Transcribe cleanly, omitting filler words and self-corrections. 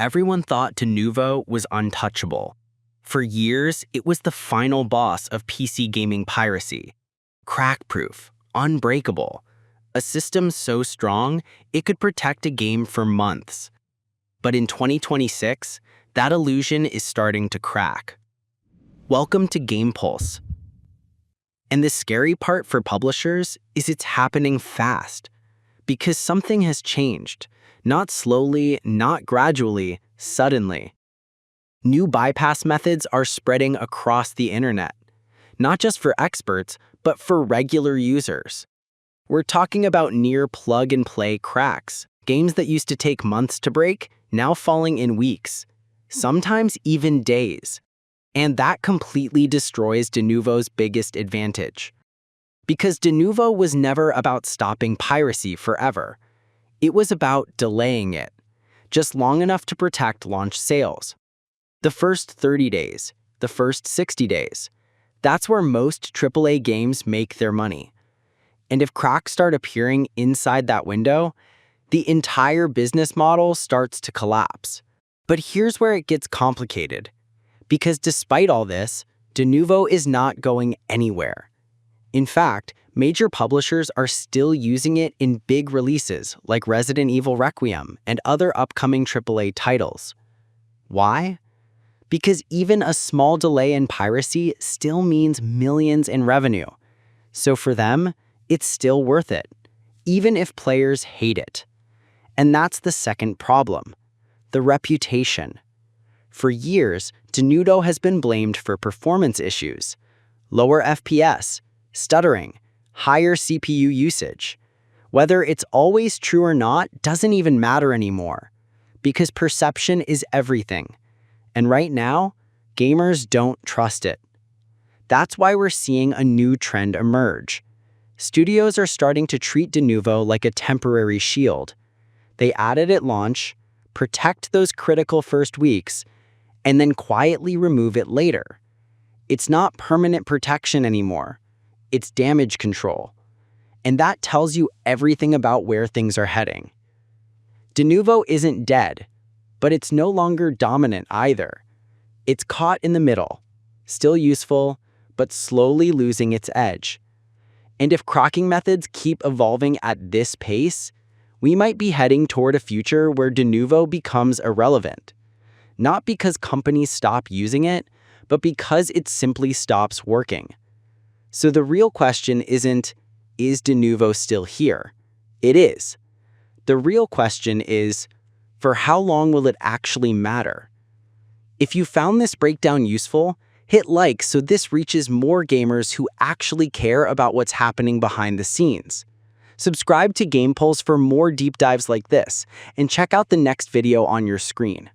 everyone thought Denuvo was untouchable. For years, it was the final boss of PC gaming piracy. Crack-proof, unbreakable, a system so strong it could protect a game for months. But in 2026, that illusion is starting to crack. Welcome to Game Pulse. And the scary part for publishers is it's happening fast. Because something has changed. Not slowly, not gradually, suddenly. New bypass methods are spreading across the internet. Not just for experts, but for regular users. We're talking about near plug-and-play cracks. Games that used to take months to break, now falling in weeks. Sometimes even days. And that completely destroys Denuvo's biggest advantage. Because Denuvo was never about stopping piracy forever. It was about delaying it, just long enough to protect launch sales. The first 30 days, the first 60 days, that's where most AAA games make their money. And if cracks start appearing inside that window, the entire business model starts to collapse. But here's where it gets complicated. Because despite all this, Denuvo is not going anywhere. In fact, major publishers are still using it in big releases like Resident Evil Requiem and other upcoming AAA titles. Why? Because even a small delay in piracy still means millions in revenue. So for them, it's still worth it, even if players hate it. And that's the second problem, the reputation. For years, Denuvo has been blamed for performance issues, lower FPS, stuttering, higher CPU usage. Whether it's always true or not doesn't even matter anymore, because perception is everything. And right now, gamers don't trust it. That's why we're seeing a new trend emerge. Studios are starting to treat Denuvo like a temporary shield. They add it at launch, protect those critical first weeks, and then quietly remove it later. It's not permanent protection anymore. It's damage control. And that tells you everything about where things are heading. Denuvo isn't dead, but it's no longer dominant either. It's caught in the middle, still useful, but slowly losing its edge. And if cracking methods keep evolving at this pace, we might be heading toward a future where Denuvo becomes irrelevant. Not because companies stop using it, but because it simply stops working. So the real question isn't, is Denuvo still here? It is. The real question is, for how long will it actually matter? If you found this breakdown useful, hit like so this reaches more gamers who actually care about what's happening behind the scenes. Subscribe to Game Pulse for more deep dives like this, and check out the next video on your screen.